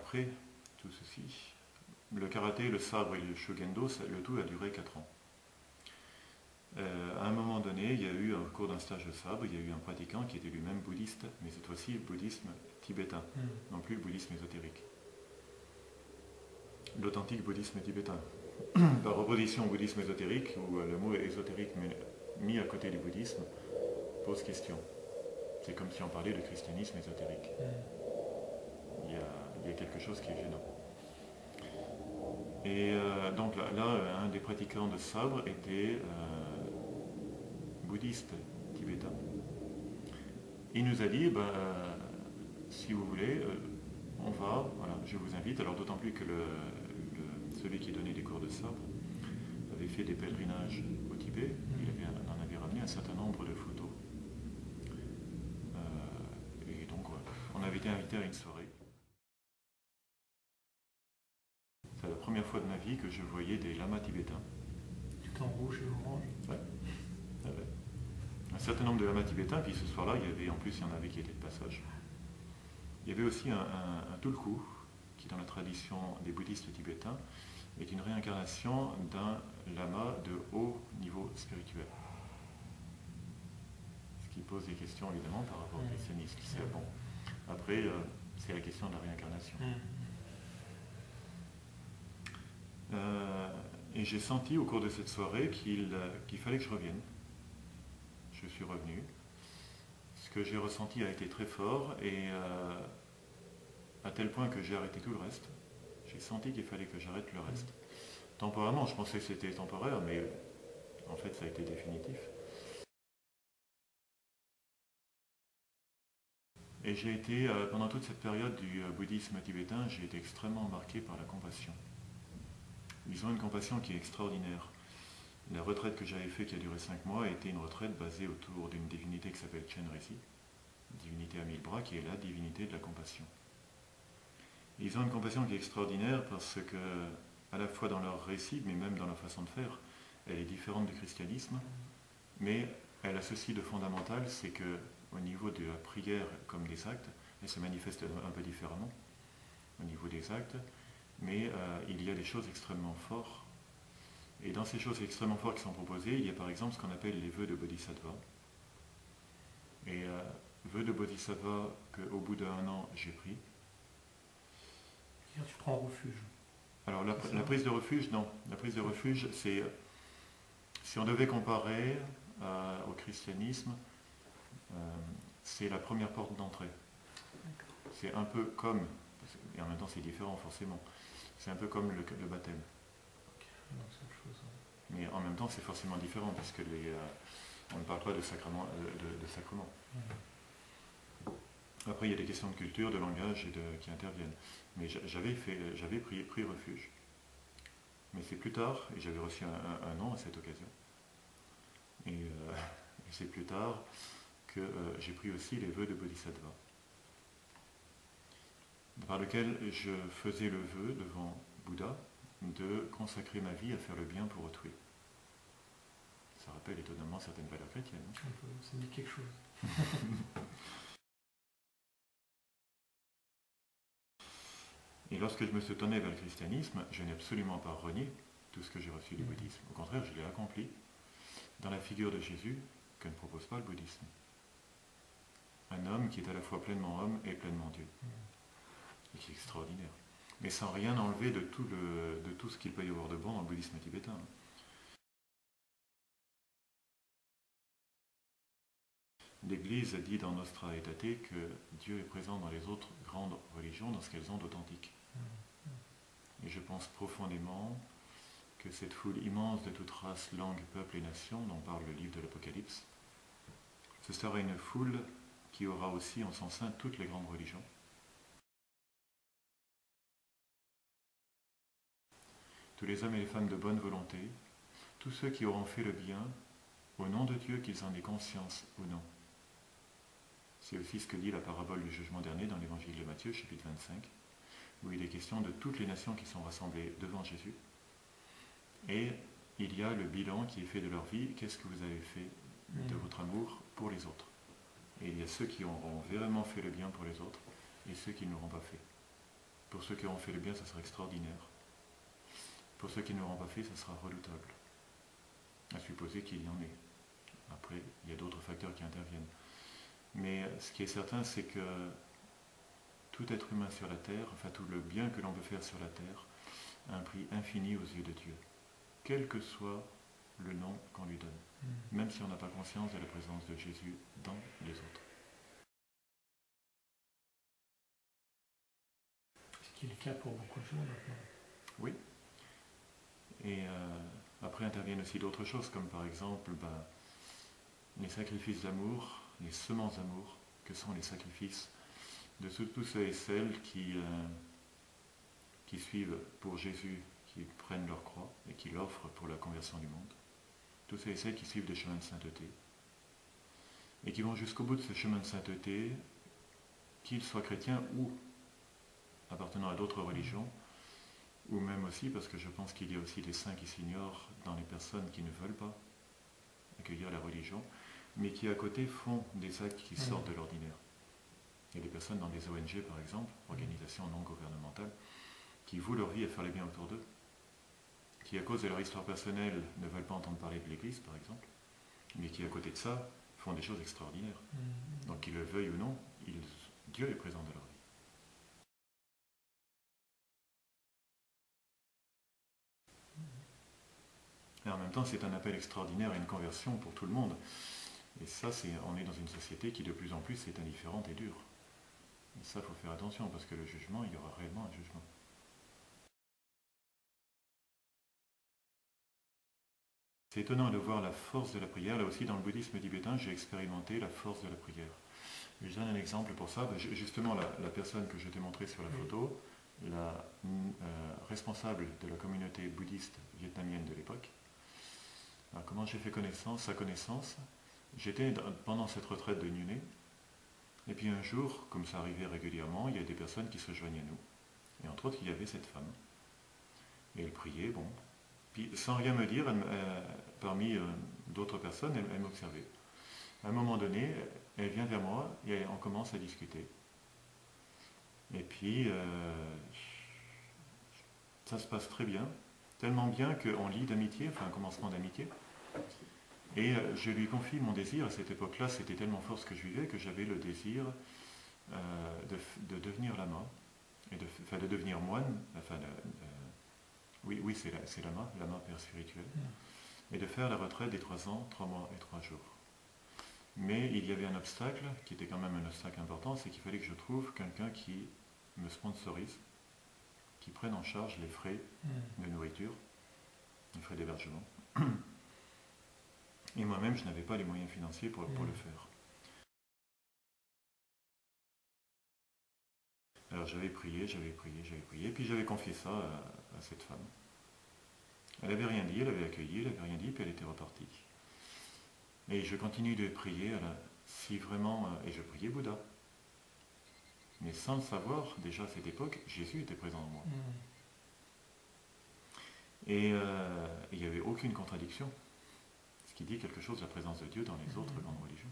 après tout ceci, le karaté, le sabre et le shugendo, le tout a duré 4 ans. À un moment donné, il y a eu, au cours d'un stage de sabre, il y a eu un pratiquant qui était lui-même bouddhiste, mais cette fois-ci bouddhisme tibétain, non plus bouddhisme ésotérique. L'authentique bouddhisme tibétain. Par opposition au bouddhisme ésotérique, où le mot ésotérique mis à côté du bouddhisme pose question. C'est comme si on parlait de christianisme ésotérique. Il y a quelque chose qui est gênant. Et donc là, un des pratiquants de sabre était bouddhiste tibétain. Il nous a dit, si vous voulez, on va, voilà, je vous invite, alors d'autant plus que celui qui donnait des cours de sabre avait fait des pèlerinages au Tibet, il en avait ramené un certain nombre de photos. Et donc, on avait été invité à une soirée. C'est la première fois de ma vie que je voyais des lamas tibétains. Tout en rouge et orange. Ouais. Un certain nombre de lamas tibétains, puis ce soir-là, il y en avait qui étaient de passage. Il y avait aussi un tulku, qui dans la tradition des bouddhistes tibétains est une réincarnation d'un lama de haut niveau spirituel. Ce qui pose des questions évidemment par rapport au christianisme. Bon. Après, c'est la question de la réincarnation. Et j'ai senti au cours de cette soirée qu'il fallait que je revienne. Je suis revenu. Ce que j'ai ressenti a été très fort et à tel point que j'ai arrêté tout le reste. J'ai senti qu'il fallait que j'arrête le reste. Temporairement, je pensais que c'était temporaire, mais en fait ça a été définitif. Et j'ai été, pendant toute cette période du bouddhisme tibétain, j'ai été extrêmement marqué par la compassion. Ils ont une compassion qui est extraordinaire. La retraite que j'avais faite qui a duré 5 mois a été une retraite basée autour d'une divinité qui s'appelle Chenrezig, divinité à 1000 bras, qui est la divinité de la compassion. Ils ont une compassion qui est extraordinaire parce que, à la fois dans leur récit, mais même dans leur façon de faire, elle est différente du christianisme, mais elle a ceci de fondamental, c'est que au niveau de la prière comme des actes, elle se manifeste un peu différemment au niveau des actes, mais il y a des choses extrêmement fortes. Et dans ces choses extrêmement fortes qui sont proposées, il y a par exemple ce qu'on appelle les vœux de bodhisattva. Et vœux de bodhisattva qu'au bout d'1 an, j'ai pris. Tu prends refuge. Alors la prise de refuge, non. La prise de refuge, c'est, si on devait comparer au christianisme, c'est la première porte d'entrée. C'est un peu comme, et en même temps c'est différent forcément, c'est un peu comme le baptême. Mais en même temps c'est forcément différent parce que on ne parle pas de sacrement. Après il y a des questions de culture, de langage qui interviennent. Mais j'avais pris refuge. Mais c'est plus tard, et j'avais reçu un nom à cette occasion, et c'est plus tard que j'ai pris aussi les vœux de Bodhisattva, par lequel je faisais le vœu devant Bouddha de consacrer ma vie à faire le bien pour autrui. Ça rappelle étonnamment certaines valeurs chrétiennes. Ça dit quelque chose. Et lorsque je me suis tourné vers le christianisme, je n'ai absolument pas renié tout ce que j'ai reçu du bouddhisme. Au contraire, je l'ai accompli dans la figure de Jésus que ne propose pas le bouddhisme. Un homme qui est à la fois pleinement homme et pleinement Dieu. Et qui est extraordinaire. Mais sans rien enlever de tout ce qu'il peut y avoir de bon dans le bouddhisme tibétain. L'Église dit dans Nostra Aetate que Dieu est présent dans les autres grandes religions dans ce qu'elles ont d'authentique. Et je pense profondément que cette foule immense de toutes races, langues, peuples et nations dont parle le livre de l'Apocalypse, ce sera une foule qui aura aussi en son sein toutes les grandes religions. Tous les hommes et les femmes de bonne volonté, tous ceux qui auront fait le bien, au nom de Dieu, qu'ils en aient conscience ou non. C'est aussi ce que dit la parabole du jugement dernier dans l'évangile de Matthieu, chapitre 25, où il est question de toutes les nations qui sont rassemblées devant Jésus. Et il y a le bilan qui est fait de leur vie. Qu'est-ce que vous avez fait de votre amour pour les autres? Et il y a ceux qui auront vraiment fait le bien pour les autres et ceux qui ne l'auront pas fait. Pour ceux qui auront fait le bien, ça sera extraordinaire. Pour ceux qui n'auront pas fait, ça sera redoutable. À supposer qu'il y en ait. Après, il y a d'autres facteurs qui interviennent. Mais ce qui est certain, c'est que tout être humain sur la terre, enfin tout le bien que l'on peut faire sur la terre, a un prix infini aux yeux de Dieu, quel que soit le nom qu'on lui donne, même si on n'a pas conscience de la présence de Jésus dans les autres. Ce qui est le cas pour beaucoup de gens maintenant. Oui. Et après interviennent aussi d'autres choses, comme par exemple les sacrifices d'amour, les semences d'amour, que sont les sacrifices de tous ceux et celles qui suivent pour Jésus, qui prennent leur croix et qui l'offrent pour la conversion du monde. Tous ceux et celles qui suivent des chemins de sainteté et qui vont jusqu'au bout de ce chemin de sainteté, qu'ils soient chrétiens ou appartenant à d'autres religions, ou même aussi, parce que je pense qu'il y a aussi des saints qui s'ignorent dans les personnes qui ne veulent pas accueillir la religion, mais qui à côté font des actes qui sortent de l'ordinaire. Il y a des personnes dans des ONG par exemple, organisations non gouvernementales, qui vouent leur vie à faire le bien autour d'eux, qui à cause de leur histoire personnelle ne veulent pas entendre parler de l'Église par exemple, mais qui à côté de ça font des choses extraordinaires. Donc qu'ils le veuillent ou non, Dieu est présent dans leur vie. Et en même temps, c'est un appel extraordinaire et une conversion pour tout le monde. Et ça, on est dans une société qui de plus en plus est indifférente et dure. Et ça, il faut faire attention, parce que le jugement, il y aura réellement un jugement. C'est étonnant de voir la force de la prière. Là aussi, dans le bouddhisme tibétain, j'ai expérimenté la force de la prière. Je donne un exemple pour ça. Justement, la personne que je t'ai montrée sur la photo, la responsable de la communauté bouddhiste vietnamienne de l'époque. Alors, comment j'ai fait sa connaissance? J'étais pendant cette retraite de Nyuné, et puis un jour, comme ça arrivait régulièrement, il y a des personnes qui se joignaient à nous. Et entre autres, il y avait cette femme. Et elle priait, bon. Puis sans rien me dire, parmi d'autres personnes, elle m'observait. À un moment donné, elle vient vers moi et on commence à discuter. Et puis, ça se passe très bien. Tellement bien qu'on lit d'amitié, enfin un commencement d'amitié. Et je lui confie mon désir. À cette époque-là, c'était tellement fort ce que je vivais que j'avais le désir de devenir lama, et de devenir moine, enfin, oui c'est lama père spirituel, et de faire la retraite des 3 ans, 3 mois et 3 jours. Mais il y avait un obstacle, qui était quand même un obstacle important, c'est qu'il fallait que je trouve quelqu'un qui me sponsorise, qui prenne en charge les frais de nourriture, les frais d'hébergement. Et moi-même, je n'avais pas les moyens financiers pour le faire. Alors j'avais prié, puis j'avais confié ça à cette femme. Elle n'avait rien dit, elle avait accueilli, elle n'avait rien dit, puis elle était repartie. Et je continue de prier, si vraiment, et je priais Bouddha. Mais sans le savoir, déjà à cette époque, Jésus était présent en moi. Et il n'y avait aucune contradiction. Ce qui dit quelque chose de la présence de Dieu dans les autres grandes religions.